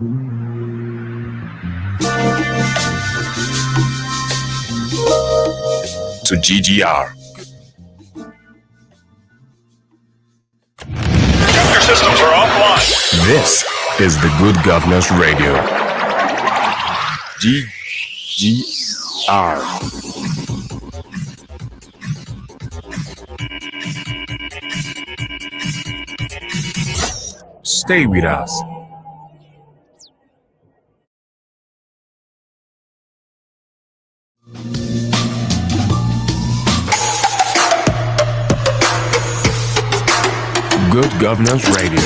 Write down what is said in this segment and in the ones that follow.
To GGR. Computer systems are offline. This is the Good Governance Radio. GGR. Stay with us. Good Governance Radio.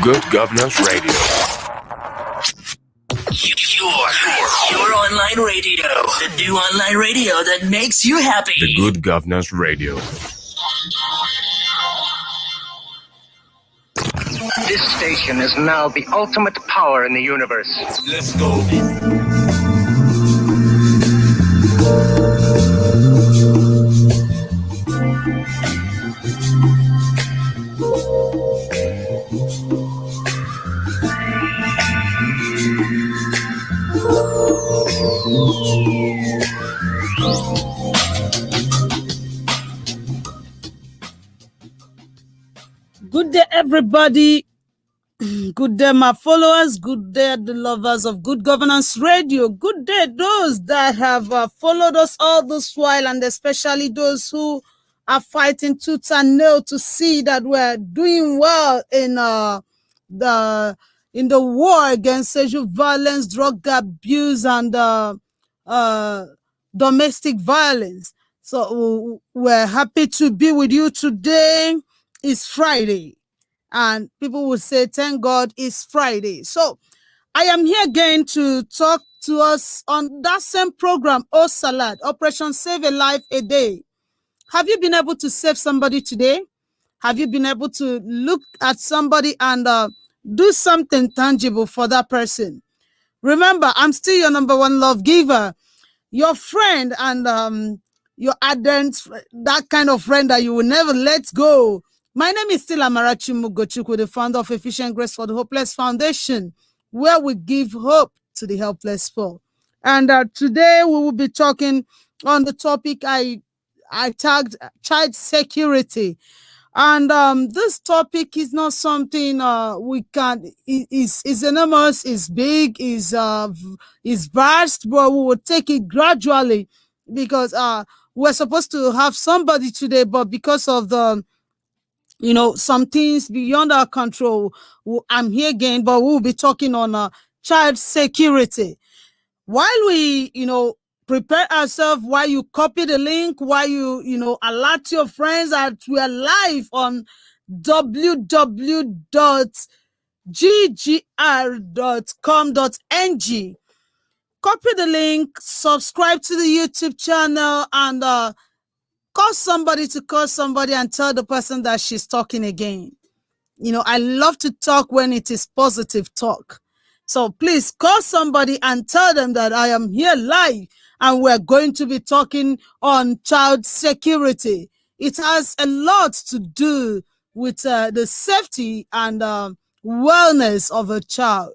Good Governance Radio. Your online radio. The new online radio that makes you happy. The Good Governance Radio. This station is now the ultimate power in the universe. Let's go. Good day, everybody. Good day, my followers. Good day, the lovers of Good Governance Radio. Good day, those that have followed us all this while, and especially those who are fighting tooth and nail to see that we're doing well in the war against sexual violence, drug abuse, and domestic violence. So we're happy to be with you today. It's Friday, and people will say, thank God it's Friday. So I am here again to talk to us on that same program, O Salad, Operation Save a Life a Day. Have you been able to save somebody today? Have you been able to look at somebody and do something tangible for that person? Remember, I'm still your number one love giver, your friend, and your ardent, that kind of friend that you will never let go. My name is still Amarachi Mugochukwu, the founder of Efficient Grace for the Hopeless Foundation, where we give hope to the helpless poor. And today we will be talking on the topic I tagged child security. And this topic is not something we can is enormous, is big, is vast, but we will take it gradually because we're supposed to have somebody today, but because of the some things beyond our control, I'm here again, but we'll be talking on child security. While we prepare ourselves, while you copy the link, while you alert your friends that we are live on www.ggr.com.ng. Copy the link, subscribe to the YouTube channel, and call somebody and tell the person that she's talking again. I love to talk when it is positive talk. So please call somebody and tell them that I am here live and we're going to be talking on child security. It has a lot to do with the safety and wellness of a child.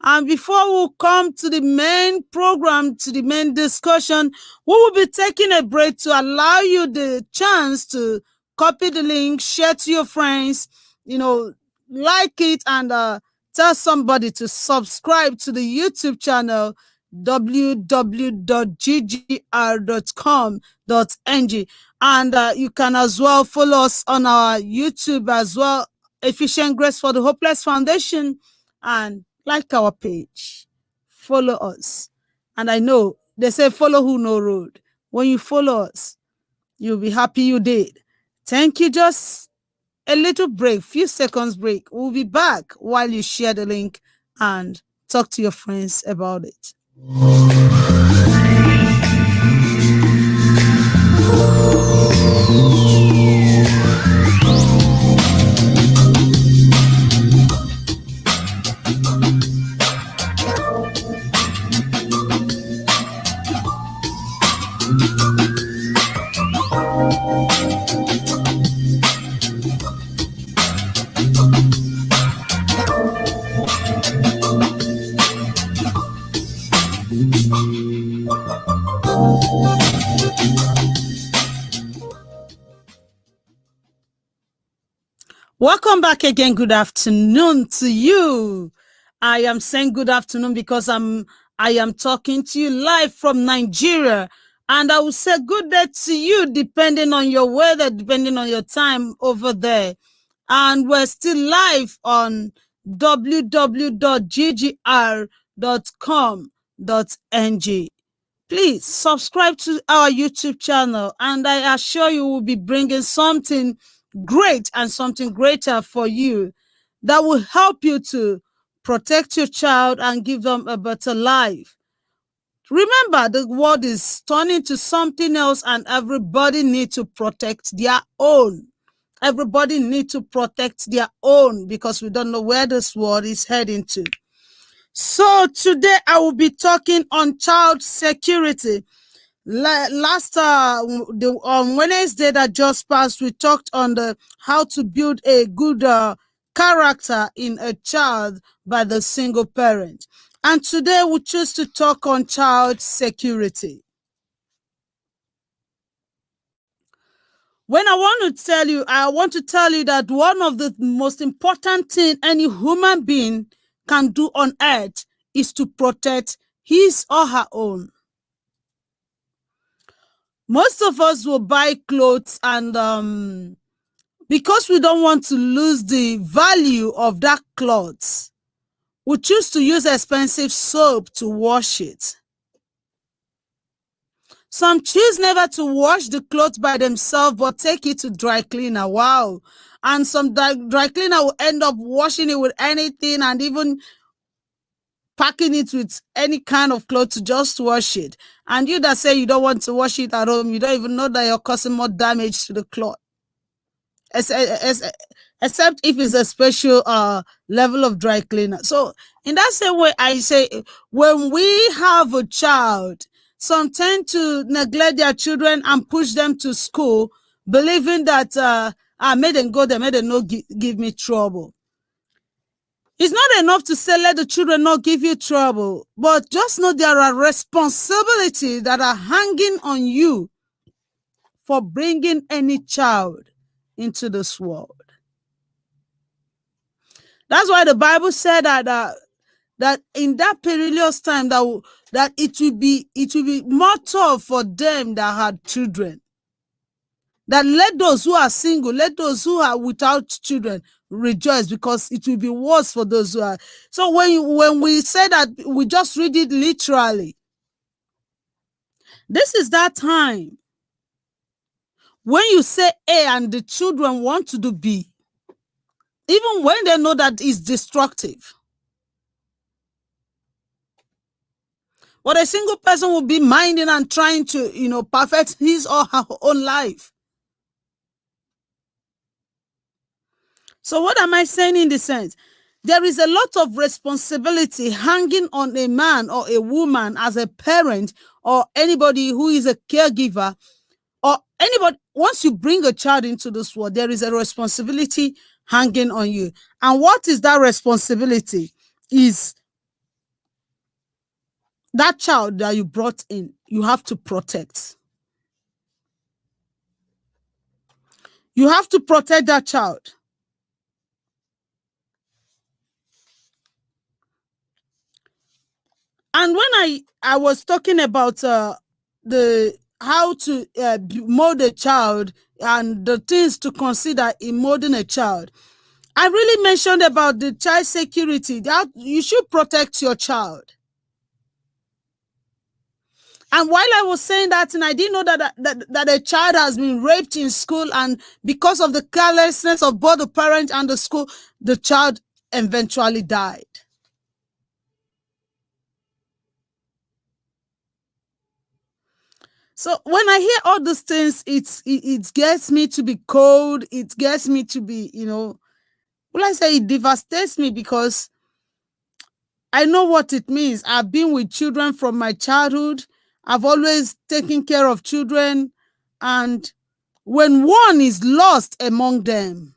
And before we come to the main program, to the main discussion, we will be taking a break to allow you the chance to copy the link, share to your friends, like it, and tell somebody to subscribe to the YouTube channel www.ggr.com.ng. And you can as well follow us on our YouTube as well, Efficient Grace for the Hopeless Foundation, and like our page, follow us. And I know they say follow who no road. When you follow us, you'll be happy you did. Thank you. Just a little break, few seconds break. We'll be back while you share the link and talk to your friends about it. Welcome back again. Good afternoon to you. I am saying good afternoon because I am talking to you live from Nigeria, and I will say good day to you depending on your weather, depending on your time over there. And we're still live on www.ggr.com.ng. Please subscribe to our YouTube channel, and I assure you we'll be bringing something great and something greater for you that will help you to protect your child and give them a better life. Remember, the world is turning to something else, and everybody needs to protect their own. Everybody needs to protect their own because we don't know where this world is heading to. So today I will be talking on child security. On Wednesday that just passed, we talked on how to build a good character in a child by the single parent. And today we choose to talk on child security. When I want to tell you that one of the most important things any human being can do on earth is to protect his or her own. Most of us will buy clothes, and because we don't want to lose the value of that clothes, we choose to use expensive soap to wash it. Some choose never to wash the clothes by themselves, but take it to dry cleaner. Wow. And some dry cleaner will end up washing it with anything and even packing it with any kind of clothes to just wash it. And you that say you don't want to wash it at home, you don't even know that you're causing more damage to the cloth. Except if it's a special level of dry cleaner. So in that same way, I say when we have a child, some tend to neglect their children and push them to school, believing that I made them go there, made them not give me trouble. It's not enough to say, let the children not give you trouble, but just know there are responsibilities that are hanging on you for bringing any child into this world. That's why the Bible said that in that perilous time that it will be more tough for them that had children. That let those who are single, let those who are without children rejoice, because it will be worse for those who are. So when we say that, we just read it literally. This is that time when you say A and the children want to do B, even when they know that it's destructive. But a single person will be minding and trying to, perfect his or her own life. So what am I saying in the sense? There is a lot of responsibility hanging on a man or a woman as a parent or anybody who is a caregiver or anybody. Once you bring a child into this world, there is a responsibility hanging on you. And what is that responsibility? Is that child that you brought in, you have to protect. You have to protect that child. And when I was talking about how to mold a child and the things to consider in molding a child, I really mentioned about the child security, that you should protect your child. And while I was saying that, and I didn't know that a child has been raped in school, and because of the carelessness of both the parent and the school, the child eventually died. So when I hear all these things, it gets me to be cold. It gets me to be, it devastates me, because I know what it means. I've been with children from my childhood. I've always taken care of children. And when one is lost among them,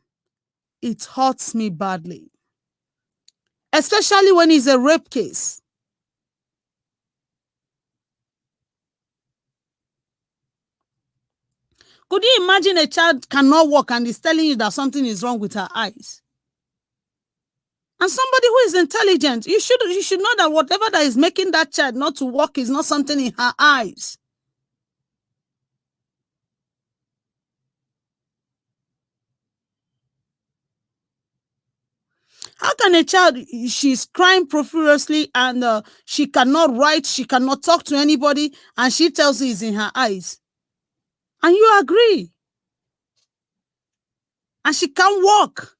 it hurts me badly. Especially when it's a rape case. Could you imagine a child cannot walk and is telling you that something is wrong with her eyes? And somebody who is intelligent, you should know that whatever that is making that child not to walk is not something in her eyes. How can a child, she's crying profusely and she cannot write, she cannot talk to anybody, and she tells you it's in her eyes? And you agree. And she can't walk.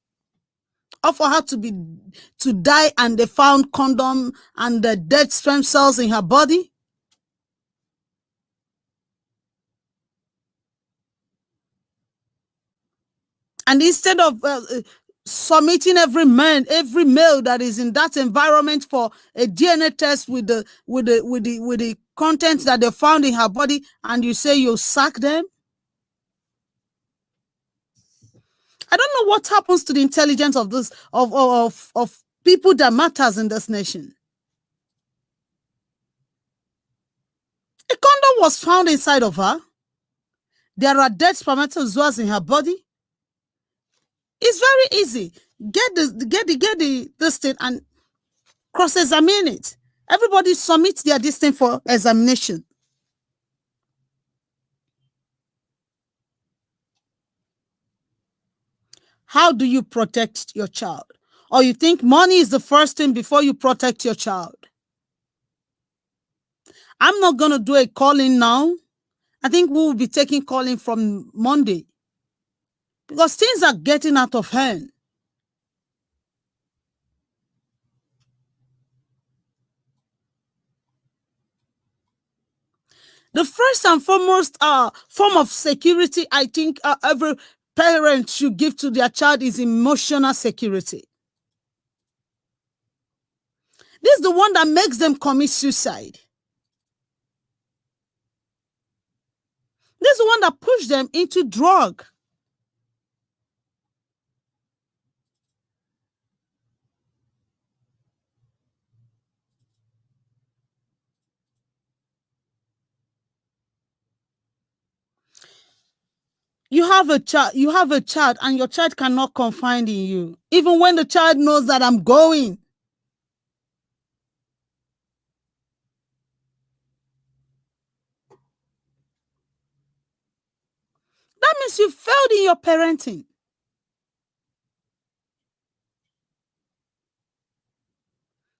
Or for her to die and they found condom and the dead sperm cells in her body? And instead of submitting every male that is in that environment for a DNA test with the content that they found in her body, and you say you sack them? I don't know what happens to the intelligence of this of people that matters in this nation. A condom was found inside of her. There are dead spermatozoas in her body. It's very easy. Get this thing and cross-examine it. Everybody submits their this thing for examination. How do you protect your child? Or you think money is the first thing before you protect your child? I'm not going to do a call-in now. I think we will be taking call-in from Monday, because things are getting out of hand. The first and foremost form of security I think every parent should give to their child is emotional security. This is the one that makes them commit suicide. This is the one that pushes them into drug. You have a child, and your child cannot confide in you, even when the child knows that I'm going. That means you failed in your parenting.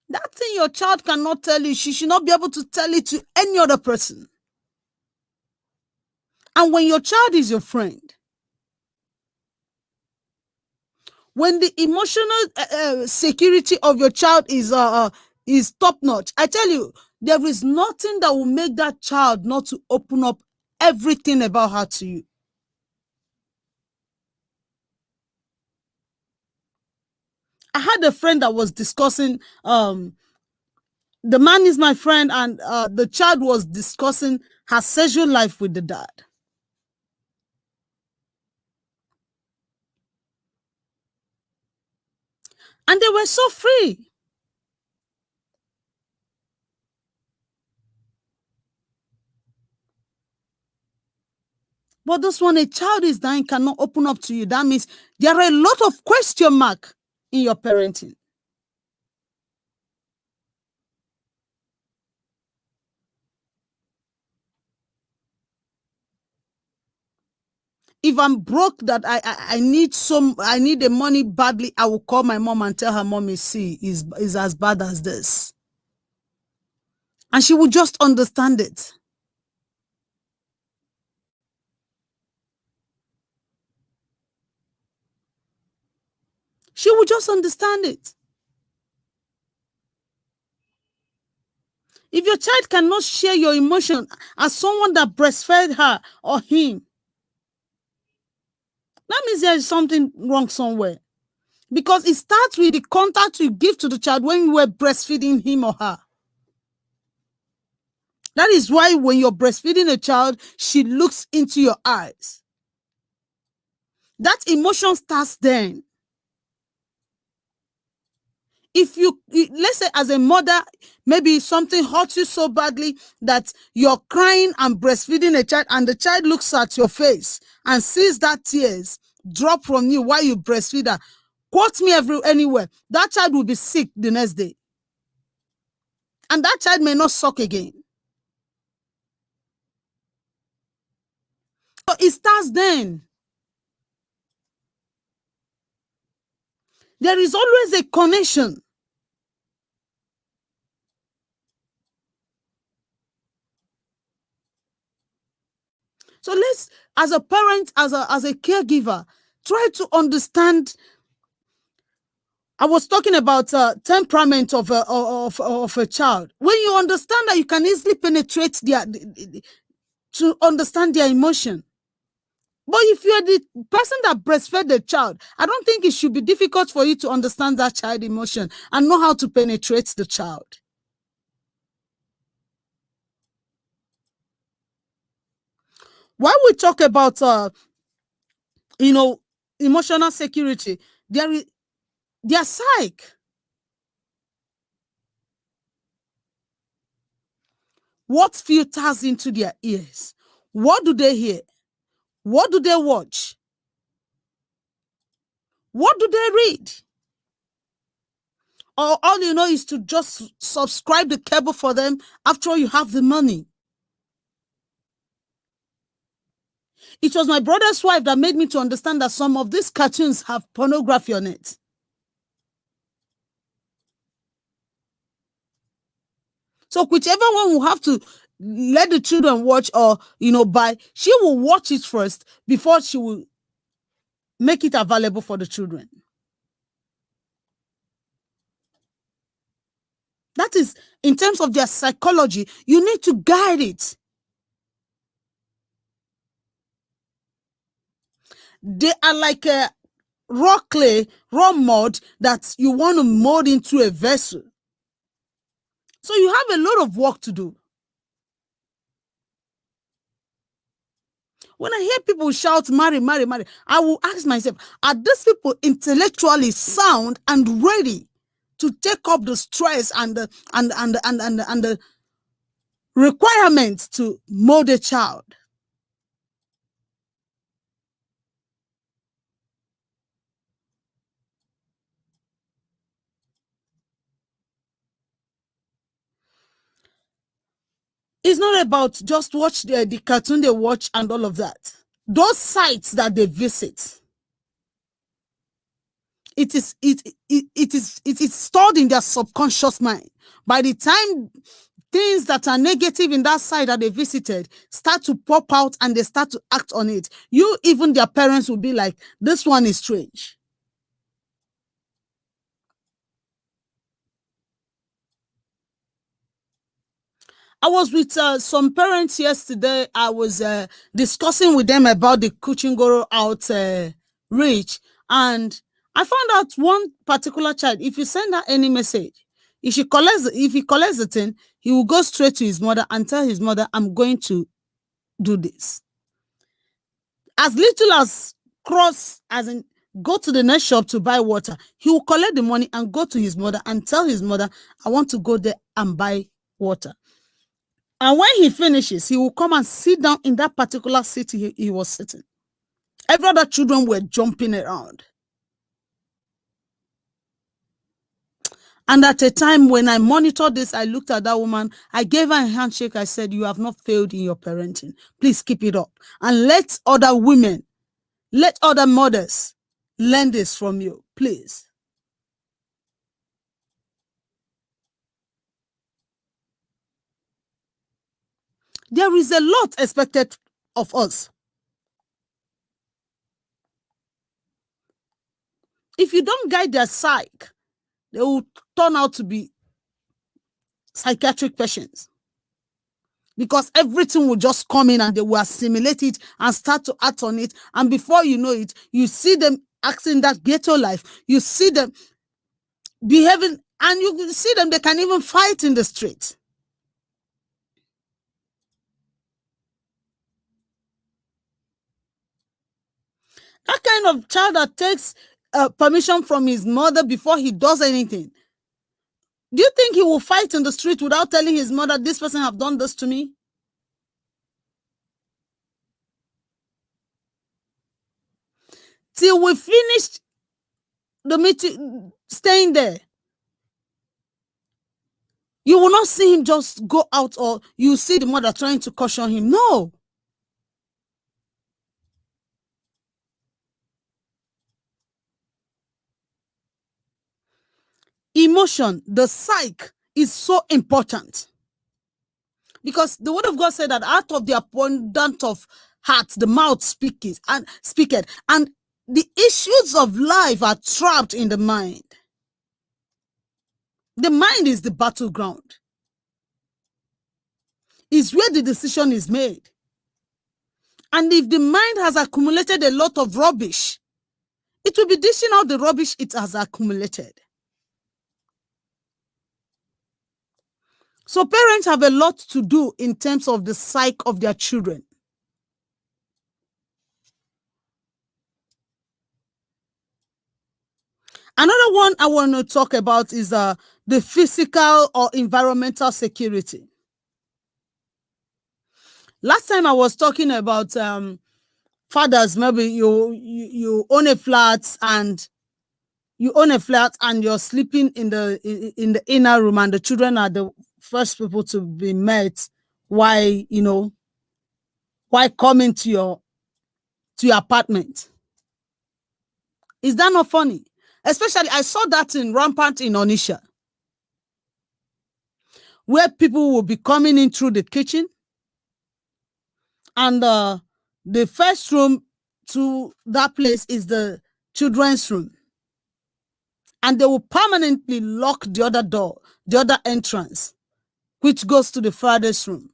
That thing your child cannot tell you, she should not be able to tell it to any other person. And when your child is your friend, when the emotional security of your child is top notch, I tell you, there is nothing that will make that child not to open up everything about her to you. I had a friend that was discussing, the man is my friend, and the child was discussing her sexual life with the dad. And they were so free. But this one, a child is dying, cannot open up to you. That means there are a lot of question mark in your parenting. If I'm broke, that I need the money badly, I will call my mom and tell her, mommy, see, is as bad as this. And she will just understand it. She will just understand it. If your child cannot share your emotion as someone that breastfed her or him, that means there is something wrong somewhere. Because it starts with the contact you give to the child when you were breastfeeding him or her. That is why when you're breastfeeding a child, she looks into your eyes. That emotion starts then. If let's say as a mother, maybe something hurts you so badly that you're crying and breastfeeding a child, and the child looks at your face and sees that tears drop from you while you breastfeed her, quote me anywhere, that child will be sick the next day. And that child may not suck again. So it starts then. There is always a connection. So let's, as a parent, as a caregiver, try to understand. I was talking about temperament of a child. When you understand that, you can easily penetrate to understand their emotion. But if you're the person that breastfed the child, I don't think it should be difficult for you to understand that child emotion and know how to penetrate the child. While we talk about, emotional security, their psyche. What filters into their ears? What do they hear? What do they watch? What do they read? Or all you know is to just subscribe the cable for them after you have the money. It was my brother's wife that made me to understand that some of these cartoons have pornography on it. So whichever one will have to let the children watch or, buy, she will watch it first before she will make it available for the children. That is, in terms of their psychology, you need to guide it. They are like a raw clay, raw mud that you want to mold into a vessel. So you have a lot of work to do. When I hear people shout, marry, marry, marry, I will ask myself, are these people intellectually sound and ready to take up the stress and the requirements to mold a child? It's not about just watch the cartoon they watch and all of that. Those sites that they visit, it is stored in their subconscious mind. By the time things that are negative in that site that they visited start to pop out and they start to act on it, you, even their parents, will be like, this one is strange. I was with some parents yesterday. I was discussing with them about the Kuchingoro outreach, and I found out one particular child, if you send her any message, if he collects the thing, he will go straight to his mother and tell his mother, I'm going to do this. As little as cross, as in go to the next shop to buy water, he will collect the money and go to his mother and tell his mother, I want to go there and buy water. And when he finishes, he will come and sit down in that particular seat he was sitting. Every other children were jumping around. And at a time when I monitored this, I looked at that woman, I gave her a handshake. I said, you have not failed in your parenting. Please keep it up. And let other women, let other mothers learn this from you, please. There is a lot expected of us. If you don't guide their psyche, they will turn out to be psychiatric patients. Because everything will just come in and they will assimilate it and start to act on it. And before you know it, you see them acting that ghetto life. You see them behaving, and you see them, they can even fight in the street. That kind of child that takes permission from his mother before he does anything, do you think he will fight in the street without telling his mother, this person have done this to me? Till we finished the meeting, staying there, you will not see him just go out, or you see the mother trying to caution him. No. Emotion, the psyche, is so important. Because the word of God said that out of the abundance of heart, the mouth speaketh. And the issues of life are trapped in the mind. The mind is the battleground. It's where the decision is made. And if the mind has accumulated a lot of rubbish, it will be dishing out the rubbish it has accumulated. So parents have a lot to do in terms of the psyche of their children. Another one I want to talk about is the physical or environmental security. Last time I was talking about fathers, maybe you own a flat and you're sleeping in the inner room, and the children are the first people to be met while coming to your apartment. Is that not funny? Especially, I saw that in rampant in Onitsha, where people will be coming in through the kitchen, and the first room to that place is the children's room, and they will permanently lock the other door, the other entrance, which goes to the farthest room.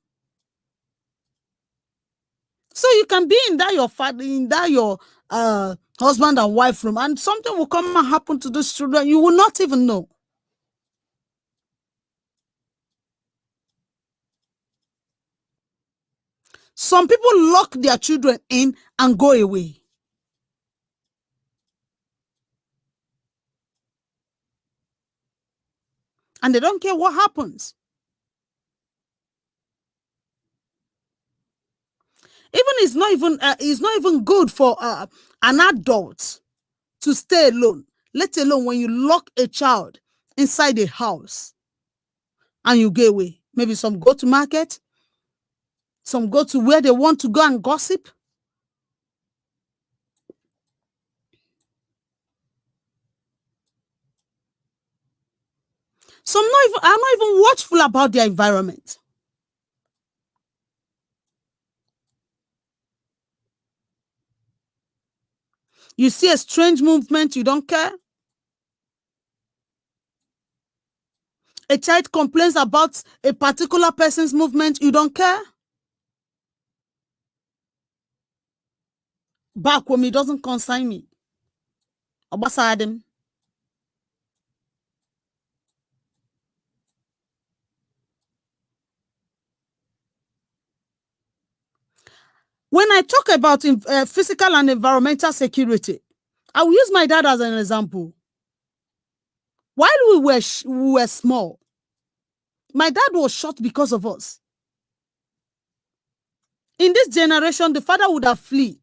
So you can be in that your husband and wife room, and something will come and happen to those children. You will not even know. Some people lock their children in and go away. And they don't care what happens. It's not even good for an adult to stay alone, let alone when you lock a child inside a house and you get away. Maybe some go to market, Some go to where they want to go and gossip. Some are not even watchful about their environment. You see a strange movement, you don't care. A child complains about a particular person's movement, you don't care. Back when it doesn't concern me. Obasadem. When I talk about physical and environmental security, I will use my dad as an example. While we were small, my dad was shot because of us. In this generation, the father would have fled.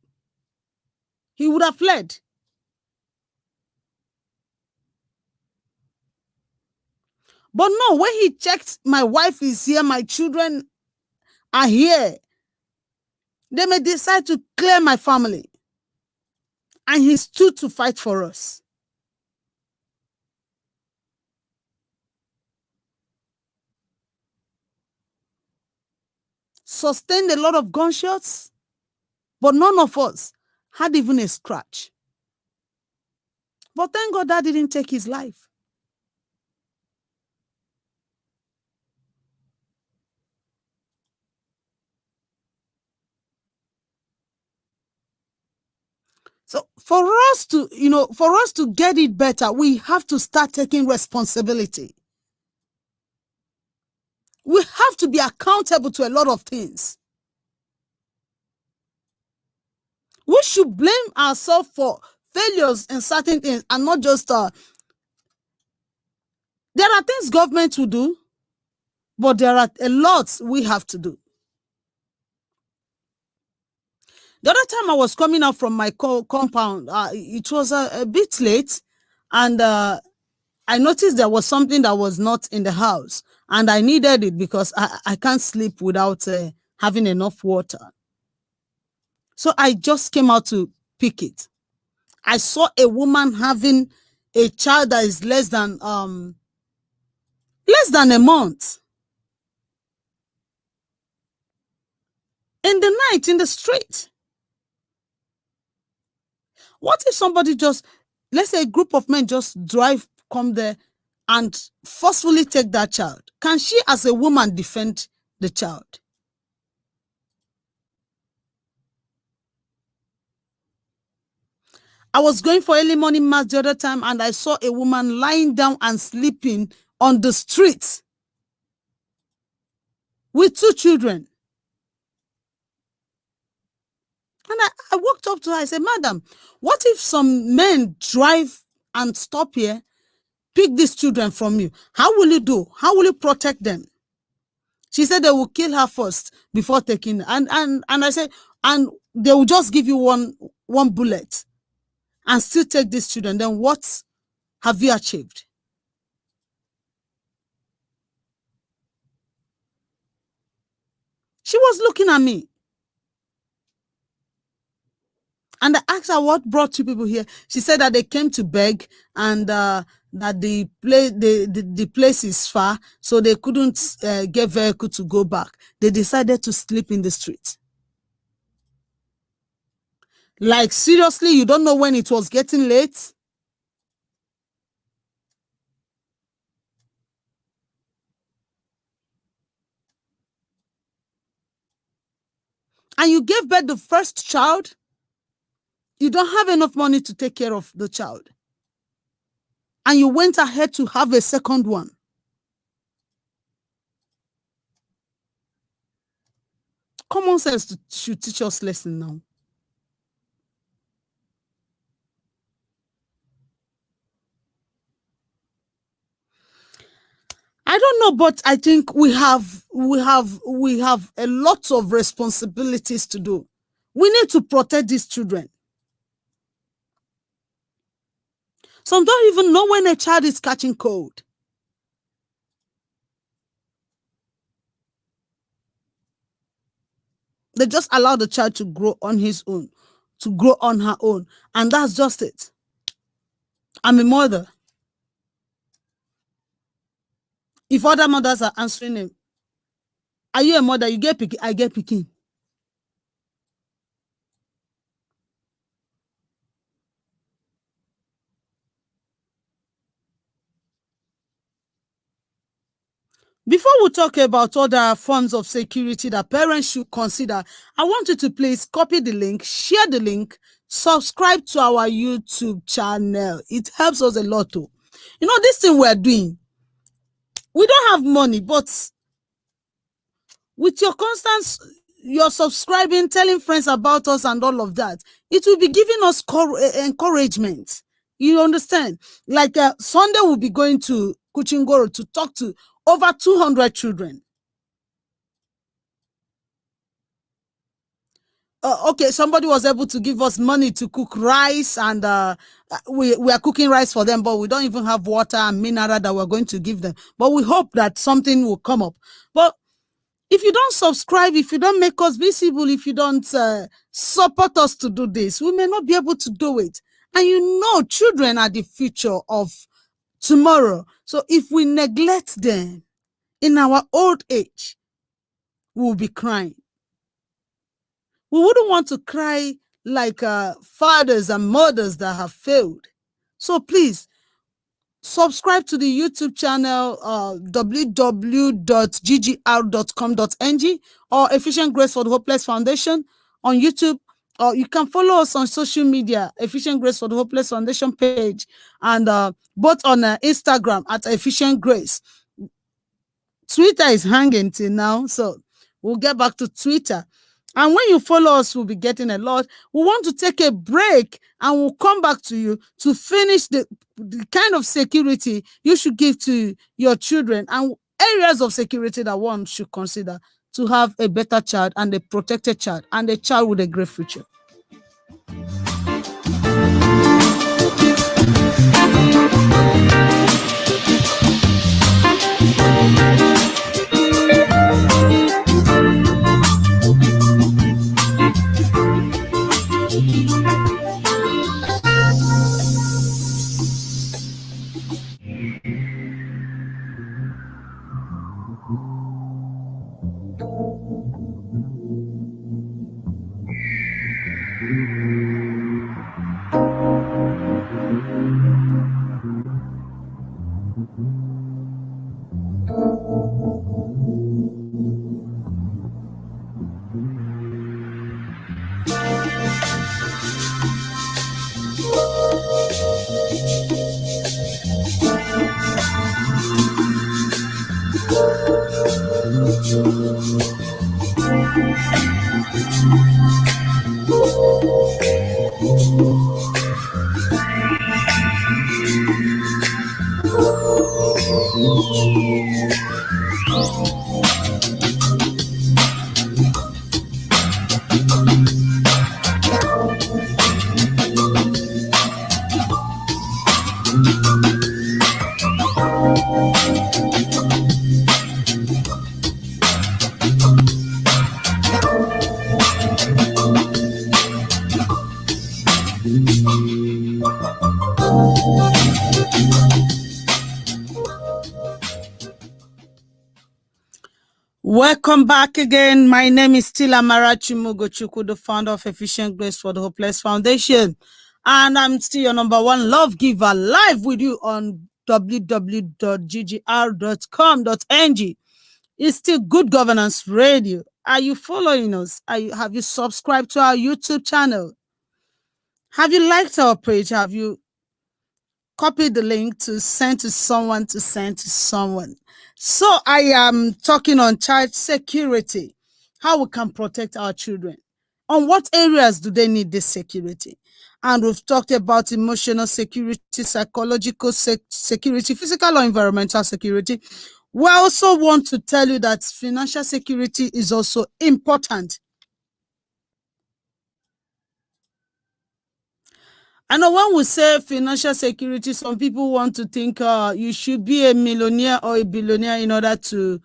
He would have fled. But no, when he checked, my wife is here, my children are here, they may decide to clear my family. And he stood to fight for us. Sustained a lot of gunshots, but none of us had even a scratch. But thank God that didn't take his life. So for us to get it better, we have to start taking responsibility. We have to be accountable to a lot of things. We should blame ourselves for failures in certain things and not just there are things government will do, but there are a lot we have to do. The other time I was coming out from my compound, it was a bit late, and I noticed there was something that was not in the house, and I needed it because I can't sleep without having enough water. So I just came out to pick it. I saw a woman having a child that is less than a month. In the night, in the street. What if somebody just, let's say a group of men just come there and forcefully take that child? Can she as a woman defend the child? I was going for early morning mass the other time and I saw a woman lying down and sleeping on the street with 2 children. And I walked up to her, I said, Madam, what if some men drive and stop here, pick these children from you? How will you do? How will you protect them? She said they will kill her first before taking, and I said, and they will just give you one bullet and still take these children. Then what have you achieved? She was looking at me. And I asked her what brought 2 people here. She said that they came to beg and that the place is far, so they couldn't get vehicle to go back. They decided to sleep in the street. Like, seriously, you don't know when it was getting late? And you gave birth the first child? You don't have enough money to take care of the child. And you went ahead to have a second one. Common sense should teach us lesson now. I don't know, but I think we have a lot of responsibilities to do. We need to protect these children. Some don't even know when a child is catching cold. They just allow the child to grow on his own, to grow on her own. And that's just it. I'm a mother. If other mothers are answering him, are you a mother? You get picky, I get picky. Before we talk about other forms of security that parents should consider, I want you to please copy the link, share the link, subscribe to our YouTube channel. It helps us a lot too. You know, this thing we're doing, we don't have money, but with your constant, your subscribing, telling friends about us and all of that, it will be giving us encouragement. You understand? Like Sunday, we'll be going to Kuchingoro to talk to over 200 children. Okay, somebody was able to give us money to cook rice, and we are cooking rice for them, but we don't even have water and mineral that we're going to give them. But we hope that something will come up. But if you don't subscribe, if you don't make us visible, if you don't support us to do this, we may not be able to do it. And you know, children are the future of tomorrow. So if we neglect them in our old age, we will be crying. We wouldn't want to cry like fathers and mothers that have failed. So please, subscribe to the YouTube channel www.ggr.com.ng or Efficient Grace for the Hopeless Foundation on YouTube. Or you can follow us on social media, Efficient Grace for the Hopeless Foundation page, and both on Instagram at Efficient Grace. Twitter is hanging till now, so we'll get back to Twitter. And when you follow us, we'll be getting a lot. We want to take a break and we'll come back to you to finish the kind of security you should give to your children and areas of security that one should consider to have a better child and a protected child and a child with a great future. Welcome back again. My name is still Amarachi Mugochukwu, the founder of Efficient Grace for the Hopeless Foundation. And I'm still your number one love giver, live with you on www.ggr.com.ng. It's still Good Governance Radio. Are you following us? Have you subscribed to our YouTube channel? Have you liked our page? Have you copied the link to send to someone to send to someone? So I am talking on child security, how we can protect our children. On what areas do they need this security? And we've talked about emotional security, psychological security, physical or environmental security. We also want to tell you that financial security is also important. I know when we say financial security, some people want to think you should be a millionaire or a billionaire in order to,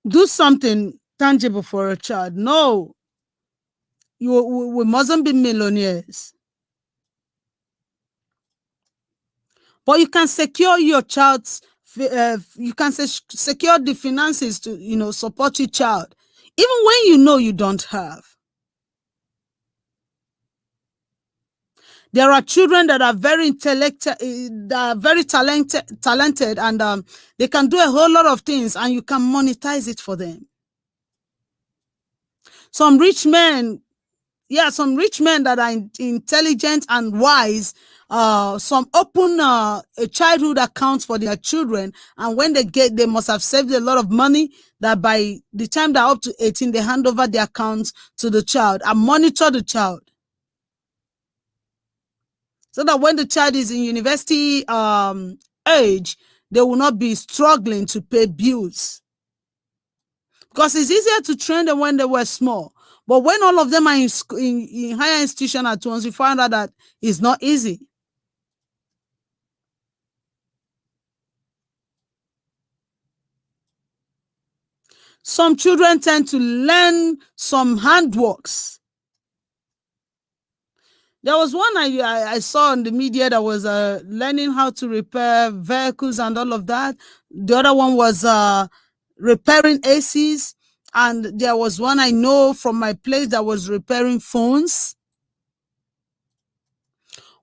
do something tangible for a child. No, we mustn't be millionaires. But you can secure your child's, you can secure the finances to, support your child, even when you know you don't have. There are children that are very intellectual, that are very talented, and they can do a whole lot of things, and you can monetize it for them. Some rich men that are intelligent and wise, some open a childhood account for their children, and when they must have saved a lot of money, that by the time they're up to 18, they hand over the accounts to the child and monitor the child, so that when the child is in university age, they will not be struggling to pay bills. Because it's easier to train them when they were small. But when all of them are in higher institution at once, you find out that it's not easy. Some children tend to learn some handworks. There was one I saw on the media that was learning how to repair vehicles and all of that. The other one was repairing ACs. And there was one I know from my place that was repairing phones.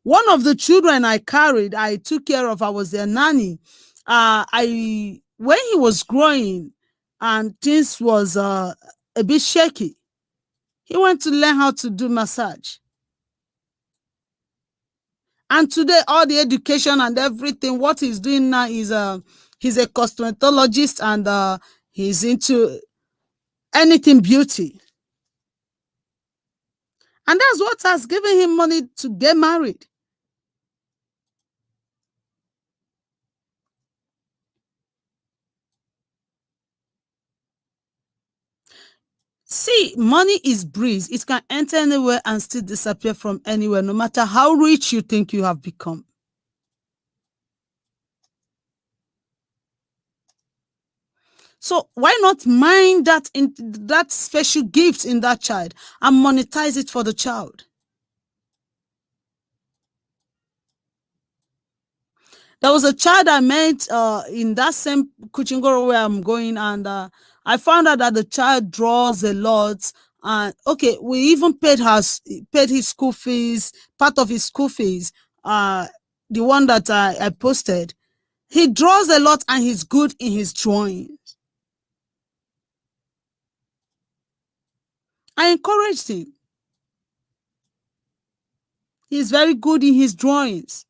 One of the children I carried, I took care of, I was their nanny. When he was growing and things was a bit shaky, he went to learn how to do massage. And today, all the education and everything, what he's doing now is he's a cosmetologist, and he's into anything beauty. And that's what has given him money to get married. See, money is breeze. It can enter anywhere and still disappear from anywhere, no matter how rich you think you have become. So why not mine that special gift in that child and monetize it for the child? There was a child I met in that same Kuchingoro where I'm going, and I found out that the child draws a lot. And okay, we even paid his school fees, part of his school fees, the one that I posted. He draws a lot and he's good in his drawings. I encouraged him. He's very good in his drawings.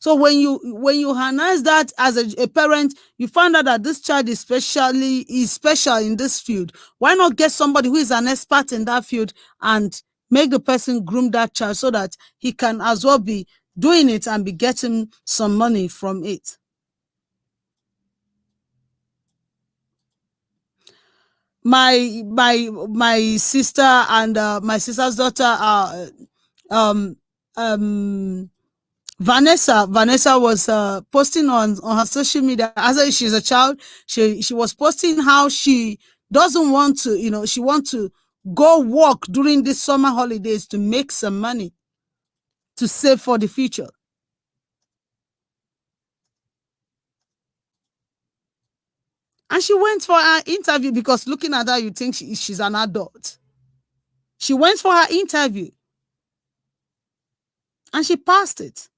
So when you harness that as a parent, you find out that this child is special in this field. Why not get somebody who is an expert in that field and make the person groom that child so that he can as well be doing it and be getting some money from it? My sister and my sister's daughter Vanessa was posting on her social media. As she's a child, she was posting how she doesn't want to, she wants to go work during these summer holidays to make some money to save for the future. And she went for her interview, because looking at her, you think she's an adult. She went for her interview and she passed it.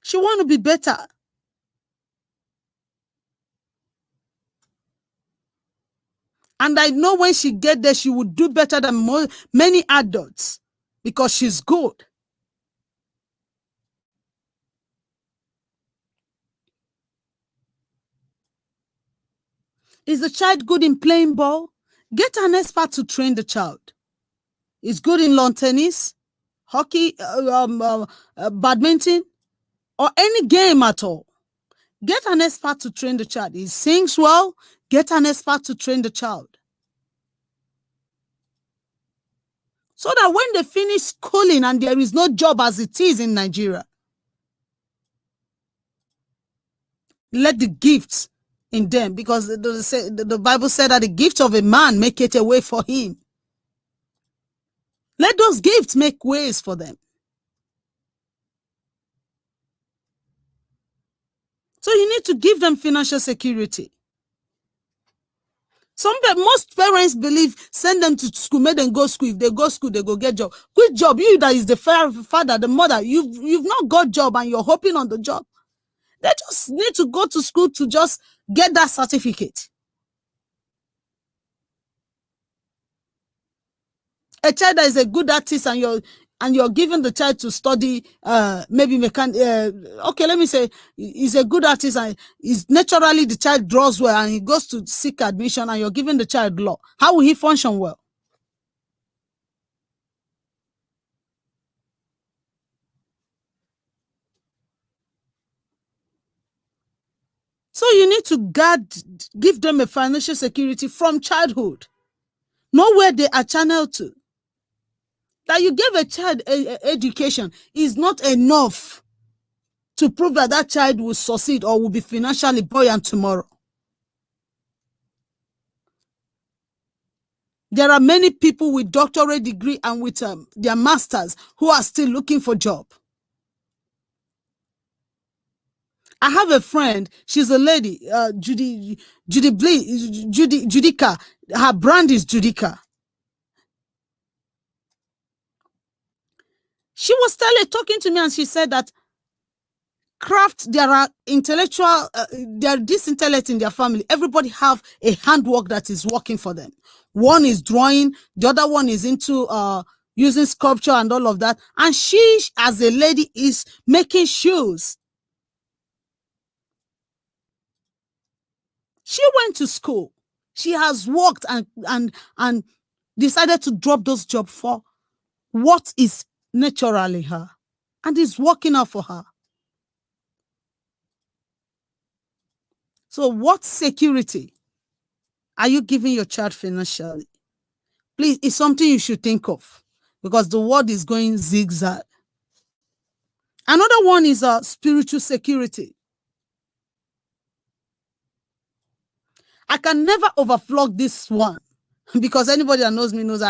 She want to be better. And I know when she get there, she would do better than many adults, because she's good. Is the child good in playing ball? Get an expert to train the child. Is good in lawn tennis, hockey, badminton, or any game at all. Get an expert to train the child. He sings well. Get an expert to train the child. So that when they finish schooling and there is no job as it is in Nigeria, Let the gifts in them, because the Bible said that the gift of a man make it a way for him. Let those gifts make ways for them. So you need to give them financial security. Most parents believe send them to school, make them go school. If they go school, they go get job. Quit job. You that is the father, the mother, you've not got job and you're hoping on the job. They just need to go to school to just get that certificate. A child that is a good artist and you're giving the child to study maybe okay, let me say he's a good artist and is naturally the child draws well and he goes to seek admission and you're giving the child law. How will he function well? So you need to give them a financial security from childhood. Know where they are channeled to. That you give a child education is not enough to prove that that child will succeed or will be financially buoyant tomorrow. There are many people with doctorate degree and with their masters who are still looking for job. I have a friend, she's a lady, Judica. Her brand is Judica. She was talking to me and she said that craft, there are intellectual, there are this intellect in their family. Everybody have a handwork that is working for them. One is drawing, the other one is into using sculpture and all of that. And she, as a lady, is making shoes. She went to school. She has worked and decided to drop those jobs for what is naturally her, and is working out for her. So what security are you giving your child financially? Please, it's something you should think of, because the world is going zigzag. Another one is spiritual security. I can never overflog this one, because anybody that knows me knows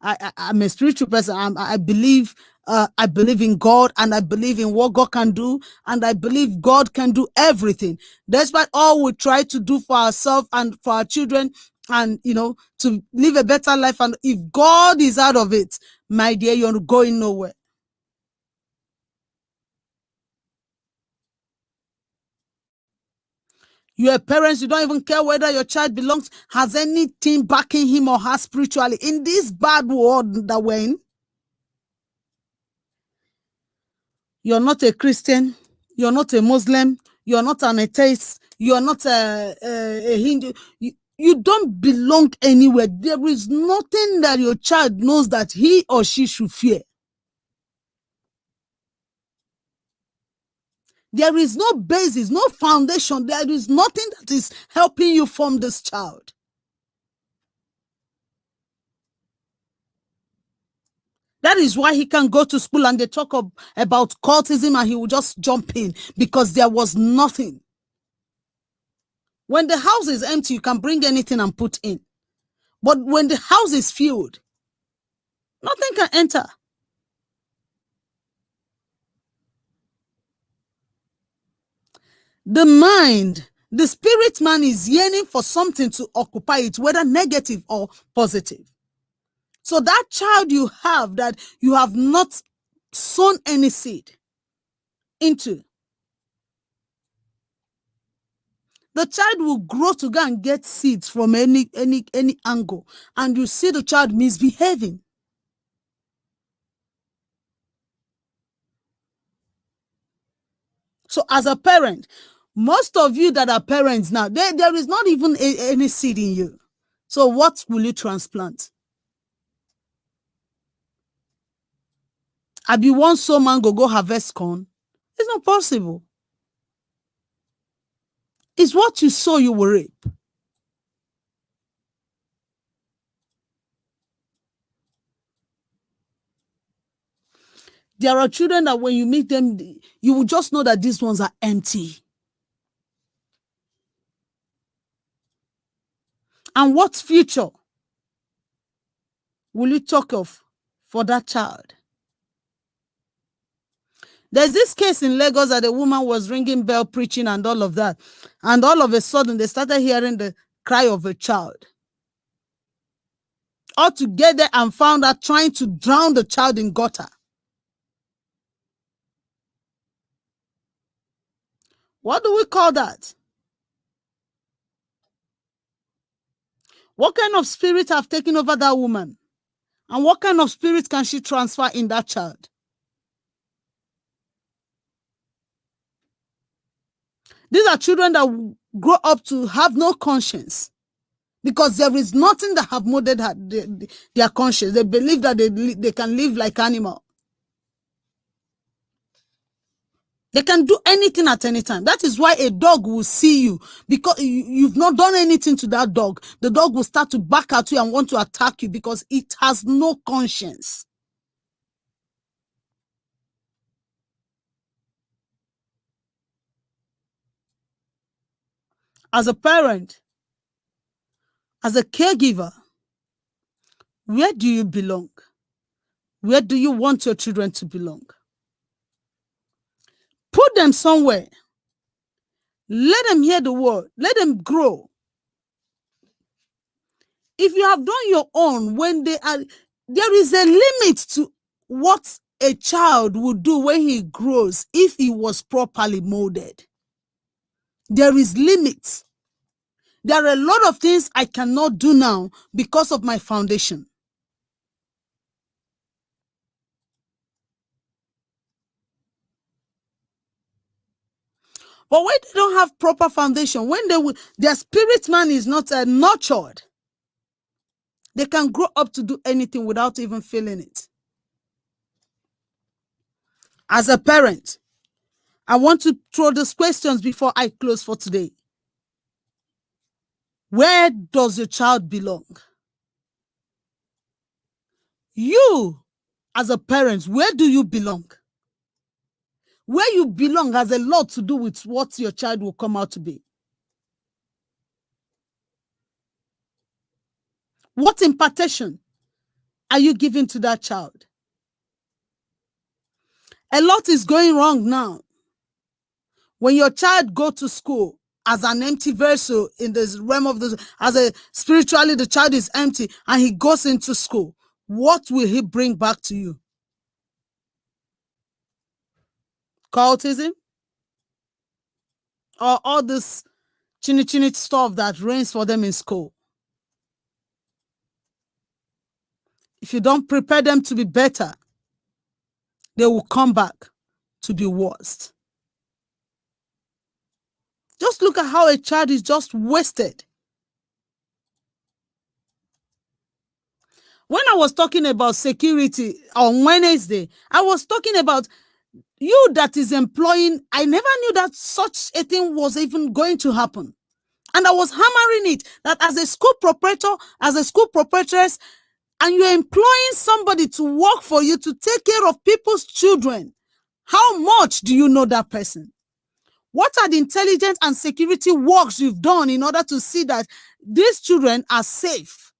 I'm a spiritual person. I believe in God, and I believe in what God can do, and I believe God can do everything. Despite all we try to do for ourselves and for our children, and to live a better life, and if God is out of it, my dear, you're going nowhere. You're parents, you don't even care whether your child has anything backing him or her spiritually in this bad world that we're in. You're not a Christian, you're not a Muslim, you're not an atheist, you're not a Hindu. You don't belong anywhere. There is nothing that your child knows that he or she should fear. There is no basis, no foundation. There is nothing that is helping you form this child. That is why he can go to school and they talk about cultism and he will just jump in, because there was nothing. When the house is empty, you can bring anything and put in. But when the house is filled, nothing can enter. The mind, the spirit man is yearning for something to occupy it, whether negative or positive. So that child you have that you have not sown any seed into, the child will grow to go and get seeds from any angle, and you see the child misbehaving. So as a parent, most of you that are parents now, there is not even any seed in you. So what will you transplant? I be one soul man go harvest corn. It's not possible. It's what you sow you will reap. There are children that when you meet them, you will just know that these ones are empty. And what future will you talk of for that child? There's this case in Lagos that a woman was ringing bell, preaching, and all of that. And all of a sudden, they started hearing the cry of a child. All together and found her trying to drown the child in gutter. What do we call that? What kind of spirit have taken over that woman? And what kind of spirit can she transfer in that child? These are children that grow up to have no conscience because there is nothing that have molded their conscience. They believe that they can live like animal. They can do anything at any time. That is why a dog will see you because you've not done anything to that dog. The dog will start to back at you and want to attack you because it has no conscience. As a parent, as a caregiver, where do you belong? Where do you want your children to belong? Put them somewhere. Let them hear the word. Let them grow. If you have done your own, when they are, there is a limit to what a child would do when he grows if he was properly molded. There is limits. There are a lot of things I cannot do now because of my foundation. But when they don't have proper foundation, when their spirit man is not nurtured, they can grow up to do anything without even feeling it. As a parent, I want to throw these questions before I close for today. Where does your child belong? You, as a parent, where do you belong? Where you belong has a lot to do with what your child will come out to be. What impartation are you giving to that child? A lot is going wrong now. When your child go to school as an empty vessel in this realm of the, spiritually the child is empty and he goes into school, what will he bring back to you? Cultism? Or all this chinny stuff that reigns for them in school? If you don't prepare them to be better, they will come back to be worse. Just look at how a child is just wasted. When I was talking about security on Wednesday, I was talking about you that is employing. I never knew that such a thing was even going to happen. And I was hammering it that as a school proprietor, as a school proprietress, and you're employing somebody to work for you to take care of people's children, how much do you know that person? What are the intelligence and security works you've done in order to see that these children are safe?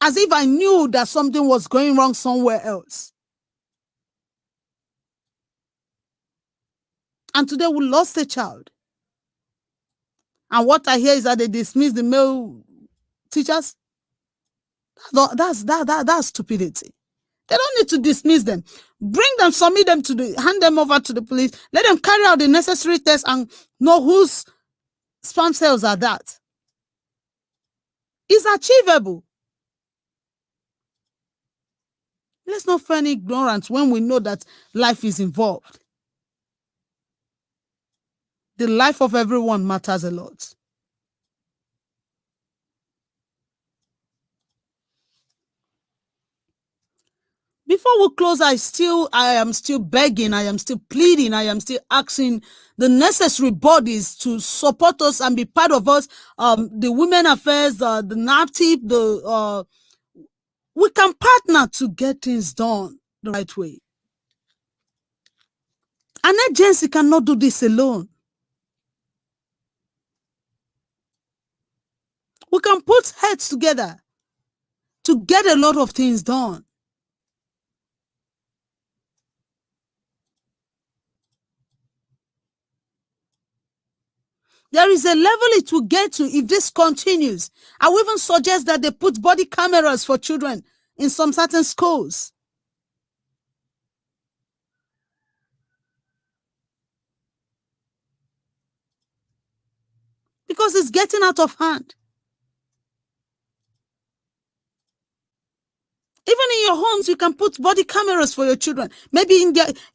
As if I knew that something was going wrong somewhere else. And today we lost a child. And what I hear is that they dismiss the male teachers. That's stupidity. They don't need to dismiss them. Bring them, submit them hand them over to the police. Let them carry out the necessary tests and know whose sperm cells are that. It's achievable. Let's not feign ignorance when we know that life is involved. The life of everyone matters a lot. Before we close, I am still begging, I am still pleading, I am still asking the necessary bodies to support us and be part of us. The Women Affairs, the NAPTIP, we can partner to get things done the right way. An agency cannot do this alone. We can put heads together to get a lot of things done. There is a level it will get to if this continues. I will even suggest that they put body cameras for children in some certain schools. Because it's getting out of hand. Even in your homes, you can put body cameras for your children. Maybe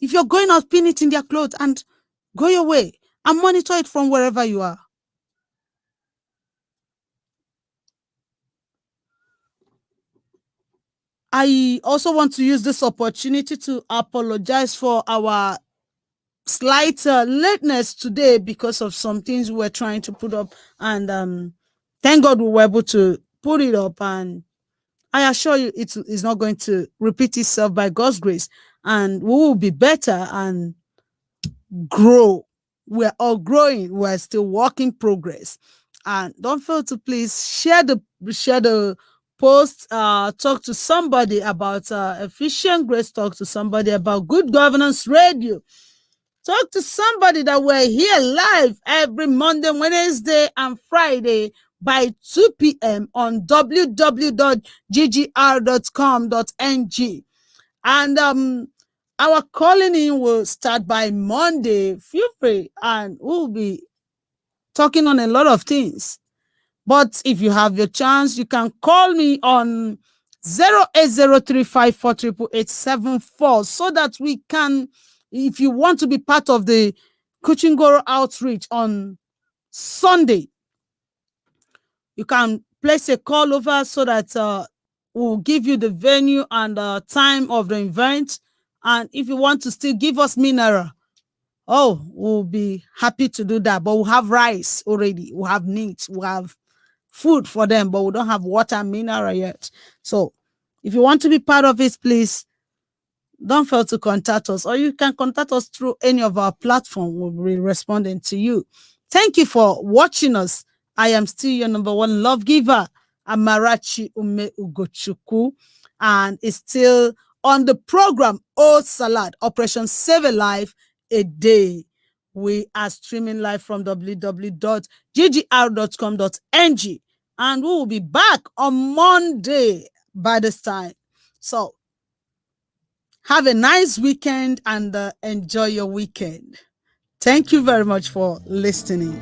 if you're going out, pin it in their clothes and go your way and monitor it from wherever you are. I also want to use this opportunity to apologize for our slight lateness today because of some things we were trying to put up, and thank God we were able to put it up, and I assure you it is not going to repeat itself by God's grace, and we will be better and grow. We're all growing. We're still work in progress. And don't fail to please share the post, talk to somebody about Efficient Grace, talk to somebody about Good Governance Radio. Talk to somebody that we're here live every Monday, Wednesday, and Friday by 2 p.m. on www.ggr.com.ng. And our calling in will start by Monday. Feel free, and we'll be talking on a lot of things. But if you have your chance, you can call me on 08035438874 so that we can, if you want to be part of the Kuchingoro outreach on Sunday, you can place a call over so that we'll give you the venue and time of the event. And if you want to still give us mineral, we'll be happy to do that. But we'll have rice already. We'll have meat. We'll have food for them, but we don't have water and mineral yet. So if you want to be part of it, please don't fail to contact us, or you can contact us through any of our platforms. We'll be responding to you. Thank you for watching us. I am still your number one love giver, Amarachi Ume Ugochukwu, and it's still on the program Salad, Operation Save a Life a Day. We are streaming live from www.ggr.com.ng, and we will be back on Monday by this time. So have a nice weekend and enjoy your weekend. Thank you very much for listening.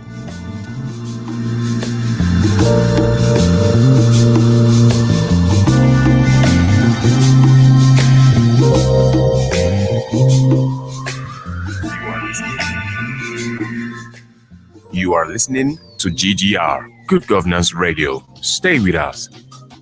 You are listening to GGR, Good Governance Radio. Stay with us.